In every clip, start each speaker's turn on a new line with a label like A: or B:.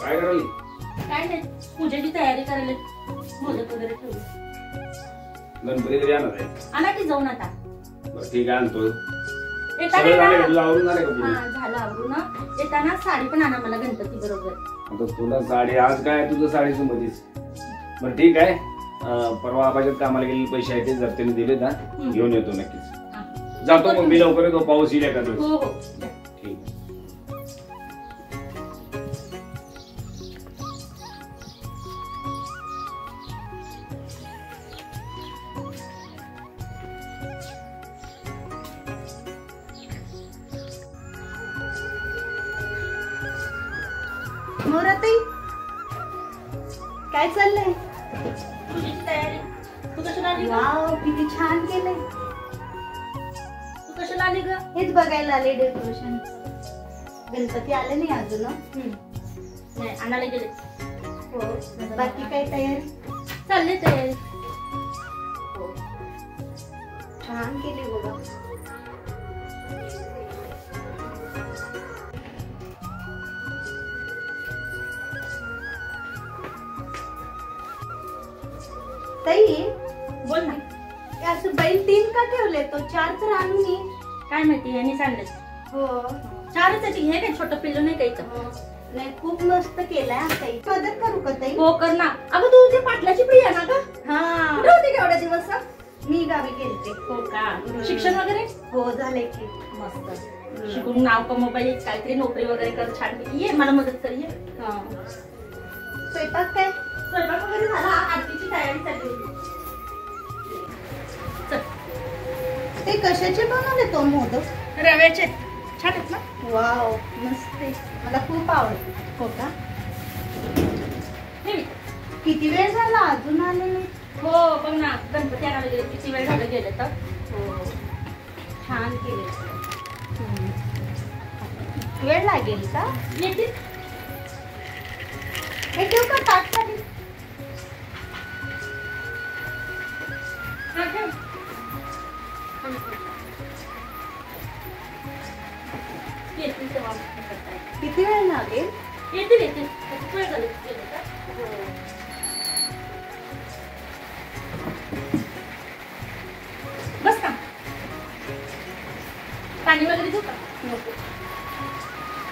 A: काय करायली?
B: काय नाही, पूजेची तयारी करायला. मोदक वगैरे ठेवले.
A: गणपती कधी येणार आहे?
B: आणा की जाऊन आता.
A: बरं ठीक आहे, आणतो.
B: येताना
A: आवरून झाले का पूर्ण?
B: झालं आवरून. येताना साडी पण आणा मला गणपती बरोबर.
A: आता तुला साडी आज काय तुझं साडीचं मध्येच. बरं ठीक आहे, परवा आबाच्यात कामाला गेलेले पैसे आहेत ते जर त्यांनी दिले ना घेऊन येतो नक्कीच. जातो मग मी लवकर येतो, पाऊस येईल एखाद वेळेस.
B: हो हो
A: ठीक.
C: मोराताई काय चाललंय?
B: पूजेची तयारी. तू कशाला आली ग?
C: वाव किती छान केलंय.
B: तू कशाला आली ग?
C: हेच बघायला आले डेकोरेशन. गणपती आले नाही अजून.
B: नाही आणायला गेले.
C: हो. बाकी काय तयारी?
B: चालले तयारी.
C: हो. छान केली बघा. ताई
B: बोल ना.
C: असं बैल 3 का ठेवले? तो 4 तर आणून ये.
B: काय माहिती यांनी सांगले.
C: हो.
B: 4च आहे. हे काय छोटं पिल्लू नाही काही तर.
C: नाही खूप मस्त केलाय ताई. मदत करू का ताई?
B: हो कर ना. अगं तू ते पाटलाची प्रिया ना का?
C: हा.
B: कुठे होती केवढ्या दिवस?
C: मी गावी गेलते.
B: हो का? शिक्षण वगैरे?
C: हो झाले की.
B: मस्त. शिकून नाव कमव पाहिजे, काहीतरी नोकरी वगैरे कर. छान ये, मला मदत कर. ये.
C: स्वयंपाक काय?
B: स्वयंपाक वगैरे झाला. आरतीची तयारी चालली होती. चल.
C: ते कशाचे बनवले तो मोदक?
B: रव्याचे. छान आहेत ना?
C: वाव मस्त आहे. मला खूप आवडते.
B: हो का?
C: किती वेळ झाला अजून आले नाही?
B: हो बघ ना, गणपती आणायला गेले. किती वेळ झाला गेले तर.
C: हो छान केले. वेळ लागेल का?
B: येतील.
C: हे ठेव का ताट खाली?
B: येतील तेव्हा करता येईल.
C: किती वेळ लागेल?
B: येतील येतील. किती वेळ झाले गेले तर. बस का? पाणी वगैरे देऊ का?
C: नको.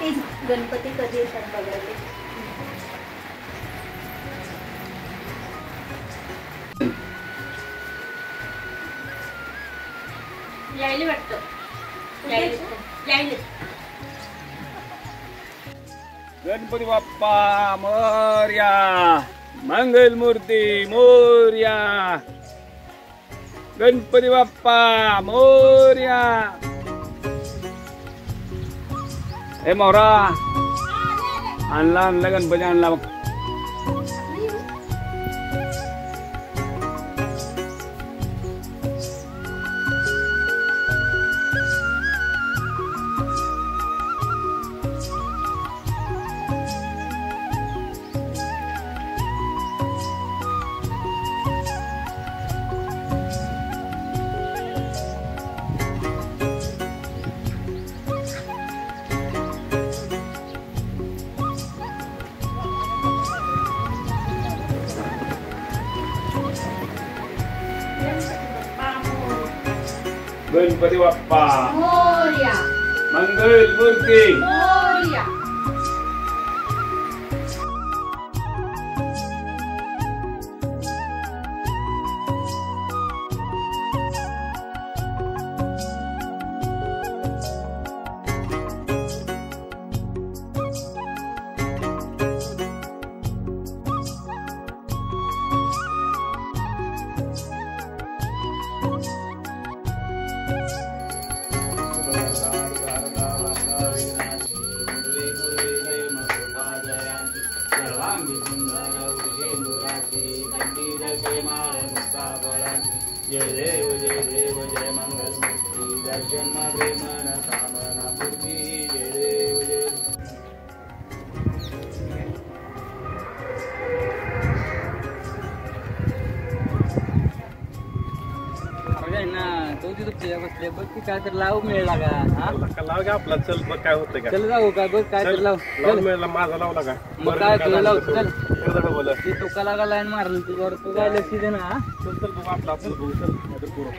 C: तेच गणपती कधी येतात बघायला.
B: यायले वाटतं. यायले.
A: गणपती बाप्पा मोरया, मंगल मूर्ती मोरया, गणपती बाप्पा मोरया. ए मोरा आणला गणपती आणला बघ. गणपती बाप्पा
B: मोरया,
A: मंगल मूर्ती
B: मोरया.
A: जय देव जय मंगल मूर्ती दर्शन मागे मन कामना पूर्ती जय देव जय. महाराज आहे ना तो तिथं
D: बसल्या बसल्या बघ की काय तर लाव मिळेल का हा
E: लाव घ्या आपला चल बघ काय होतं का
D: चल जाऊ का बघ काय तर लाव
E: लाव मिळाला माझा लावला का
D: मग काय तुला लावतो चल
E: बोल
D: ती टोका लागा लाईन मारल तुझ्यावर तू काय लक्ष दे ना हा?
E: चल चल बघू आपला आपण बघू चल नाहीतर करू.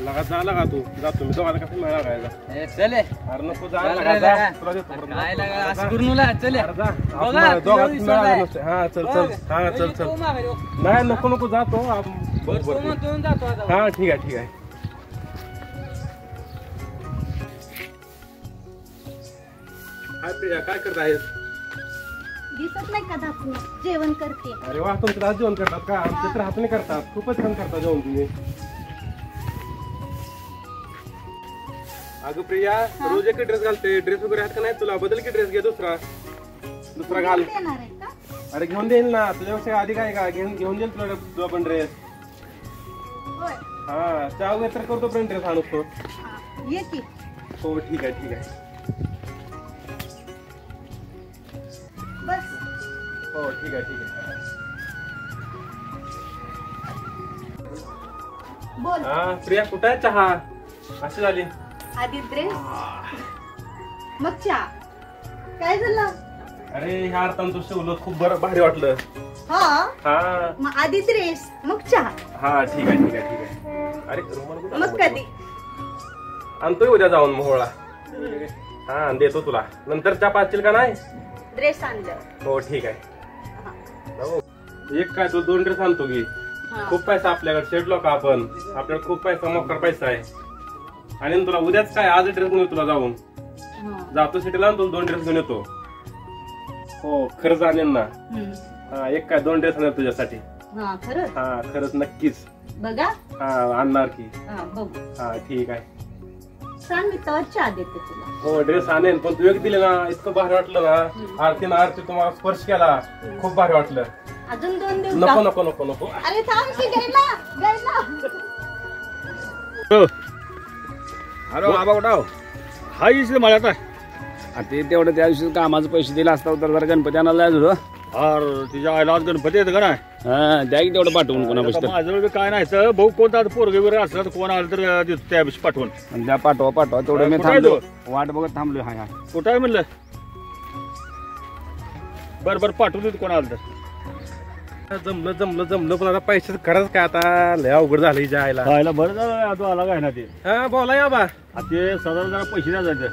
E: लगा जा लगा तू जातो मी दोघाला कसं मिळाला काय
D: ए, चल ए.
E: अरे नको जा
D: चल
E: लगा
D: रे,
E: जा
D: लगा.
E: तुला देतो परत.
D: काय लागा असं करू नका चल ए.
E: अरे जा
D: बघा,
E: आपण दोघात
D: तुझ्या
E: मिळाला
D: विश्वास
E: नसतं. हा चल
D: बघ.
E: चल हा चल चल
D: तो मागे रो.
E: नाही नको नको जातो आपण
D: बरं, तो
E: बरोबर
D: म्हणतो आणि जातो आता.
E: हा ठीक आहे ठीक आहे काय प्रिया काय करत आहेस
C: दिसत नाही का दाखवून जेवण करते
E: अरे वा तुमचं आज जेवण करतात का आमच्या तर हाताने करतात खूपच छान करतात जेवण तुम्ही अगं प्रिया रोज एक ड्रेस घालते ड्रेस वगैरे आहेत का नाही तुला बदल की ड्रेस घे दुसरा घाल
C: देणार आहे का
E: अरे घेऊन देईल ना तुझ्यापेक्षा आधी काय का घेऊन देईल तुला पण ड्रेस
C: होय
E: हा चहा वगैरे तर करतो पण ड्रेस आणतो
C: हा, ये की
E: हो ठीक आहे ठीक आहे
C: बस
E: हो ठीक आहे ठीक आहे
C: बोल
E: हा प्रिया कुठं आहे चहा अशी झाली
C: आधी ड्रेस मग चहा काय झालं
E: अरे ह्या अर्थानं तू शिवलं खूप बरं भारी वाटलं
C: हा
E: हा
C: मग आधी ड्रेस मग चहा
E: हा ठीक आहे ठीक आहे ठीक आहे अरे रुमाल कुठं
C: मग कधी
E: आणतोय उद्या जाऊन मोहळा हा देतो तुला नंतर चहा पाचशील का नाही
C: ड्रेस आणलं
E: हो ठीक आहे
C: हा.
E: हो. एक काय तू 2 ड्रेस आणतो की
C: हा.
E: खूप पैसा आपल्याकडे शेटलो का आपण आपल्याकडे खूप पैसा मोकर पैसा आहे आणि तुला उद्याच काय आज ड्रेस घेऊन तुला जाऊन
C: हा.
E: जातो सिटीला आणि तुला 2 ड्रेस घेऊन येतो हो खरंच आणेन ना
C: हम्म.
E: हा एक काय 2 ड्रेस आणेल तुझ्यासाठी
C: हा खरंच
E: हा खरंच नक्कीच
C: बघा
E: हा आणणार की
C: हा बघू
E: हा ठीक आहे
C: सांग मी तर चहा देते तुला
E: हो ड्रेस आणेन पण तू एक दिले ना इतकं भारी वाटलं ना आरतीनं आरती तुम्हाला स्पर्श केला खूप भारी वाटलं
C: अजून 2 दिवस
E: नको नको नको नको
C: अरे थांब की घ्यायला घ्यायला
A: अरे बाबा कुठं
F: हा इथे मला आता
A: ते तेवढं त्या दिवशी कामाचे पैसे दिले असता तर जरा गणपती आणायला जायचं होतं
F: अरे तिच्या आईला आज गणपती येतं का नाही
A: हा द्या की तेवढं पाठवून कोणा
F: आता माझ्याजवळ काय नाही तर भाऊ कोणता आता पोरगे वगैरे असला तर कोण आलं तर देतो त्या दिवशी पाठवून
A: द्या पाठवा पाठवा तेवढं मी
F: कुठं आहे
A: थांबलो वाट बघत थांबलो हा हा
F: कुठं आहे म्हणलं बरं बरं पाठवून देतो कोण आलं तर
E: जमलं जमलं जमलं पण आता पैसे खरंच काय आता लय अवघड झालं हिच्या आईला
F: खायला बरं झालं तू आला काय ना ते
E: हा बोला या बा
F: ते साधारण जरा पैसे द्यायचे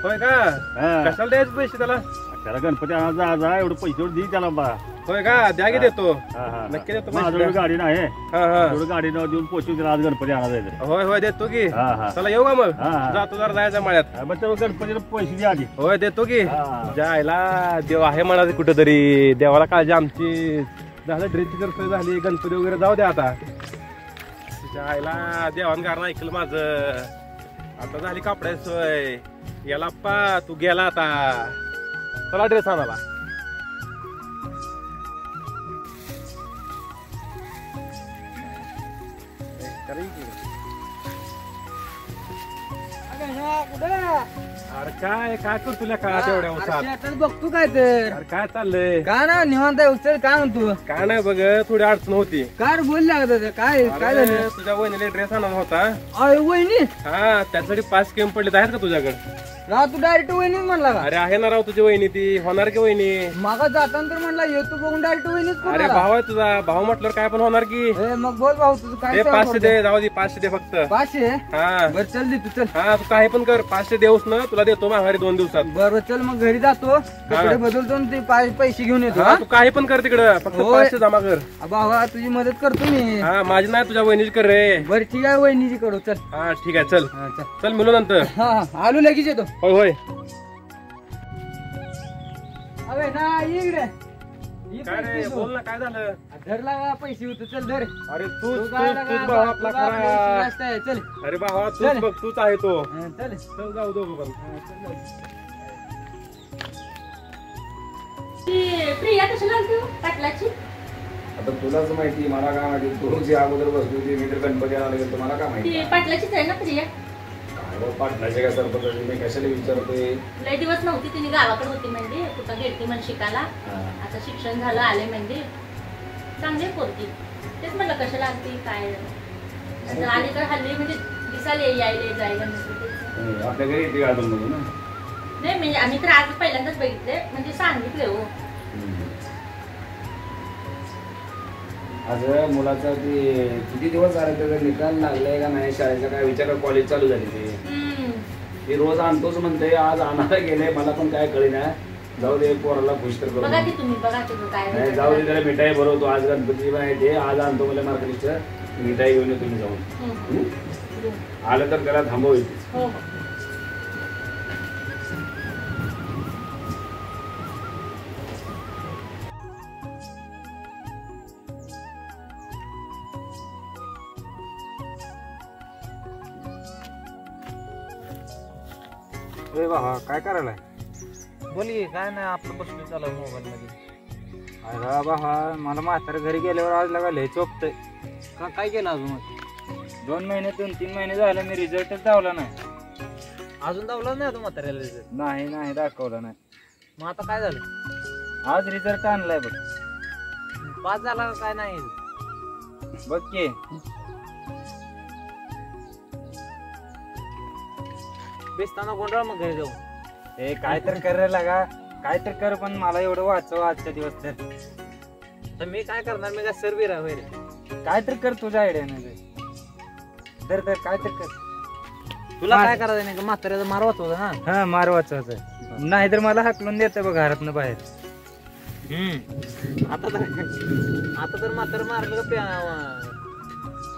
E: होय का
F: हा.
E: कशाला द्यायचे पैसे त्याला
F: त्याला गणपती आणायचा जा एवढं पैसे एवढं दे त्याला बा
E: होय का द्या की देतो
F: हा, हा.
E: नक्की देतो
F: माझ्याजवळ
E: पैसे.
F: गाडी नाही
E: हा हा
F: एवढं गाडी न देऊन पोचून त्याला आज गणपती आणायचं
E: होय होय देतो की
F: हा, हा.
E: चला येऊ का मग
F: हा, हा.
E: जातो जरा जायचं मळ्यात
F: मग तेव्हा गणपतीला पैसे द्या आधी
E: होय देतो की
F: हा.
E: जायला देव आहे म्हणाले कुठेतरी देवाला काळजी आमची झालं ड्रेसची तर सोय झाली गणपती वगैरे जाऊ द्या आता जायला देवान कारण ऐकलं माझं आता झाली कपड्याची सोय याला पा तू गेला आता चला ड्रेस आणाला अरे काय काय करतो का तेवढ्या उसात
D: बघतो काय तर
E: अरे काय चाललंय
D: काय ना निवांत आहे उचल काय म्हणतो
E: काय नाही बघ थोडी अडचण होती
D: काय बोल लागत काय काय
E: अरे,
D: झालं
E: तुझ्या वहिनीला ड्रेस आणला होता
D: अरे वहिनी
E: हा त्यासाठी 5 केम पडले आहेत का तुझ्याकडे
D: राव तू डायरेक्ट वहिनीच म्हणला का
E: अरे आहे ना राव तुझी वहिनी ती होणार की वहिनी
D: मागा जाताना तर म्हणला येतो बघून डायरेक्ट वहिनीच
E: अरे
D: म्हणला.
E: भाऊ आहे तुझा भाऊ म्हटल्यावर काय पण होणार की
D: ए, मग बोल भाऊ तुझं काय
E: ते
D: सेवा
E: 500
D: करतो?
E: दे जाऊ दे 500 दे फक्त
D: 500
E: हा
D: बर चल दे तू चल
E: हा तू काही पण कर 500 देऊस ना तुला देतो माघारी 2 दिवसात
D: बर चल मग घरी जातो कपडे बदलतो आणि ते पैसे घेऊन येतो
E: हा
D: हा?
E: तू काही पण कर तिकडं फक्त
D: होय.
E: 500 जमा कर
D: भावा तुझी मदत करतो मी
E: हा माझी नाही तुझ्या वहिनीची कर रे
D: बर ठीक आहे वहिनीची करू चल
E: हा ठीक आहे चल
D: हा, चल
E: चल मिळू नंतर
D: हा हा, आलो लगेच येतो
E: होय होय
D: अबे ना ये इकडे ये
E: काय रे
D: पैसे
E: बोल ना काय झालं
D: धरला का पैसे होते चल धर
E: अरे
D: तू
E: तूच
D: काय
E: तूच
D: लागा,
E: तूच भाऊ आपला
D: तुला आपल्या
E: खरा
D: विश्वास आहे. चल
E: अरे भावा
D: चल.
E: तूच बघ तूच आहे तो
D: हा, चल
E: चल जाऊ दोघं पण
B: ती प्रिया कशाला आलती हो? पाटलाची
A: आता तुलाच माहिती मला काय माहिती तू जी अगोदर बसली होती मी तर गणपती आणायला गेलो मला काय माहिती
B: ती पाटलाचीच आहे ना प्रिया
A: काय बा, पाटलाचे काय सरपंच मी कशाला विचारतोय
B: लय दिवस नव्हती तिने गावाकडे होती म्हणजे कुठं गेलती म्हणजे शिकायला
A: हा.
B: आता शिक्षण झालं आले म्हणजे चांगली पोरगी तेच म्हटलं कशाला आणते काय अलीकडे हल्ली म्हणजे दिसायला यायला जायला नसते
A: आपल्या घरी येते अजून मध्ये ना
B: नाही म्हणजे आम्ही तर आज पहिल्यांदाच बघितले म्हणजे सांगितले हो
A: आज मुलाचा ते किती दिवस झाले त्याचा निकाल लागलाय का नाही शाळेचा काय विचार कॉलेज चालू झाले ते रोज आणतोच म्हणते आज आणायला गेले मला पण काय कळेना जाऊ दे पोराला खुश तर
B: बघा की तुम्ही बघा तुम्ही काय
A: नाही जाऊ दे त्याला मिठाई भरवतो आज गणपती माहिती आज आणतो मला मार्केटचं मिठाई घेऊन तुम्ही जाऊन आलं तर त्याला थांबव येते
B: हो
D: ए बाबा काय करायलाय बोली काय नाही आपलं बसलो चालू मोबाईल मध्ये अरे बाबा मला म्हातारा घरी गेल्यावर आज लागायला चोपतंय का काय केलं अजून 2 महिने 3 महिने झाले मी रिझल्टच दावला नाही अजून दावला नाही अजून म्हाताऱ्याला रिझल्ट नाही दाखवला नाही मग आता काय झालं आज रिझल्ट आणलाय बघ पास झाला का काय नाही बघ की बेसताना गोंधळ मग घरी जाऊ हे काय तर करायला लागा काय तर कर पण मला एवढं वाचव आजच्या दिवस तर मी काय करणार मी काय सर्वी राहू काय तर कर तुझ्या आयडिया नाही तर काय तर कर तुला काय करायचं नाही का म्हाताऱ्याचा मार वाचवता ना हा मार वाचवायचा नाही तर मला हाकलून देत बघ घरातनं बाहेर आता तर म्हातारं मारलं का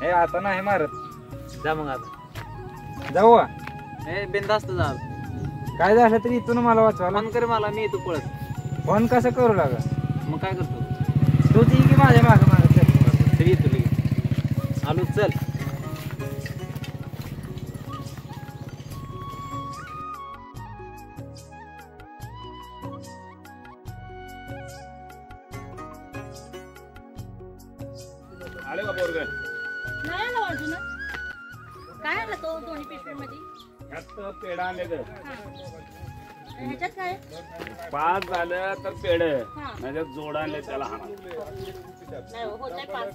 D: हे आता नाही मारत जा मग आता जाऊ हे बिनधास्त जा काय झालं तरी इथून मला वाचवा फोन कर मला मी येतो पळत फोन कसं करू लागा मग काय करतो तू ती की माझ्या मागं मागं तरी येतो लगेच आलो चल
A: आले का पोरग
B: नाही आला अजून काय आलं तो दोन्ही पिशवीमध्ये
A: ह्यात पेढा आणले तर
B: ह्याच्यात काय
A: पाच झालं तर पेढ नाही जोड आणले त्याला हा
B: नाही होतंय पास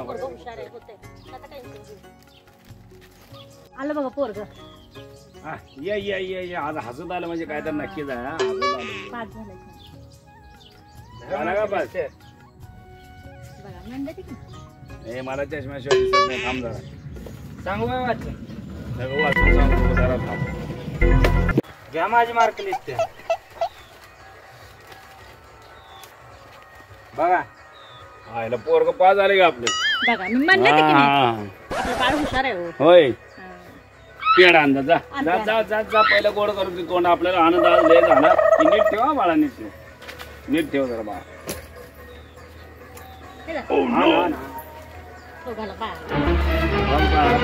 B: पोरग हुशार आहे होतंय आता टेन्शन घेऊ आलं बघा पोरग
A: ये आज हसत आलं म्हणजे काय तर नक्कीच आहे हसत आलं
B: पास
A: झाला का पास
B: बघा म्हणलं की
A: हे मला चष्म्याशिवाय दिसत नाही थांब जरा
D: सांगू काय वाचन
A: सगळं वाचून सांगतो जरा थांब
D: घ्या माझी मार्क लिस्ट बघा
A: आयला पोरग पास झाले का आपले
B: बघा मी म्हणलं की नाही आपलं बाळ हुशार आहे हो
A: होय पेढा आणला जा जा जा जा जा पहिलं गोड करून दे तोंड आपल्याला आनंद आज लय झाला की नीट ठेवा बाळा नीट ठेव जरा बाळा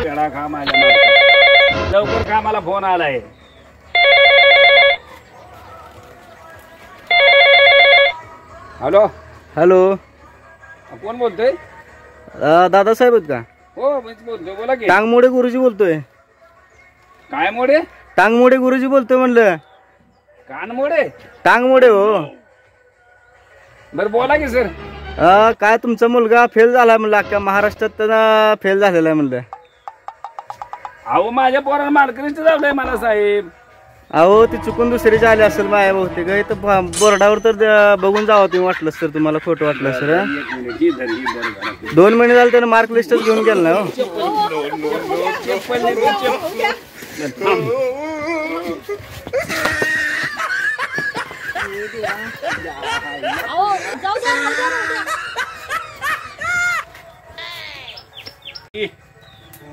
A: पेढा खा माझ्या लवकर खा मला फोन आलाय हॅलो
D: हॅलो
A: कोण बोलतोय
D: दादासाहेब आहेत का
A: हो मीच बोलतोय बोला की
D: टांगमोडे गुरुजी बोलतोय
A: काय मोडे
D: टांगमोडे गुरुजी बोलतोय म्हणलं
A: कान मोडे
D: टांगमोडे हो
A: बरं बोला की सर
D: काय तुमचा मुलगा फेल झाला म्हणलं अख्ख्या महाराष्ट्रात फेल झालेला आहे म्हणलं
A: अहो माझ्या पोरानं मालकरीचं जावलंय मला साहेब
D: अहो ते चुकून दुसरीचे आले असेल माया बहुतेक इथं बोर्डावर तर बघून जावं तुम्ही वाटलं सर तुम्हाला खोटं वाटलं सर 2 महिने झाले त्यानं मार्क लिस्टच घेऊन गेलं ना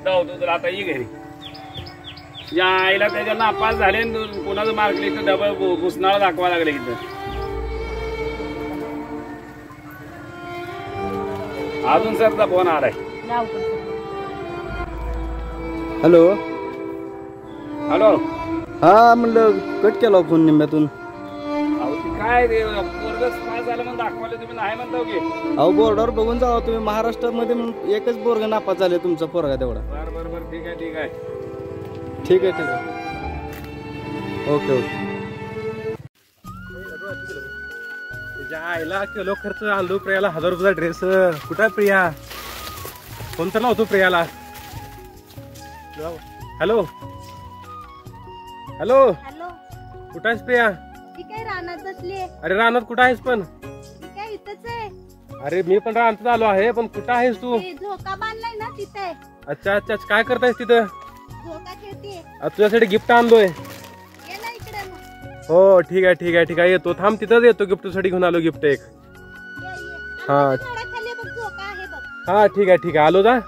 A: जाऊ तू तर आता ये घरी या आईला त्याच्या नापास झाले कोणाचं मार्क लिस्ट डबल घुसणारा दाखवा लागले इथं अजून सरचा फोन आलाय
D: हॅलो
A: हॅलो
D: हा म्हणलं कट केला फोन निम्म्यातून
A: अहो ते काय रे पोरगच पास झालं म्हणून दाखवायला तुम्ही नाही म्हणता की
D: अहो बोर्डावर बघून जावा तुम्ही महाराष्ट्रामध्ये एकच पोरग नापास झाले तुमचा पोरगा तेवढा
A: बर बर बर ठीक आहे ठीक आहे
D: ठीक आहे ओके ओके
E: तुझ्या आईला किलो खर्च आणलो प्रियाला 1000 रुपयाचा ड्रेस. कुठं आहे प्रिया? फोन तर लावतो प्रियाला. हॅलो हॅलो
C: हॅलो,
E: कुठं आहेस प्रिया?
C: ठीक आहे, रानात बसली.
E: अरे रानात कुठं आहेस पण?
C: ठीक आहे, इथंच आहे.
E: अरे मी पण रानात आलो आहे, पण कुठं आहेस तू?
C: ते झोका बांधलाय ना तिथे.
E: अच्छा अच्छा, काय करतायस तिथं?
C: झोका खेळतीये.
E: तुझ्यासाठी गिफ्ट आणलोय.
C: ये ना इकडे मग.
E: हो ठीक आहे ठीक आहे ठीक आहे, येतो थांब, तिथंच येतो. गिफ्ट साठी घेऊन आलो गिफ्ट एक.
C: ये, ये.
E: हा.
C: आंब्याच्या झाडाखाली बघ झोका आहे बघ.
E: हा ठीक आहे ठीक आहे, आलो जा.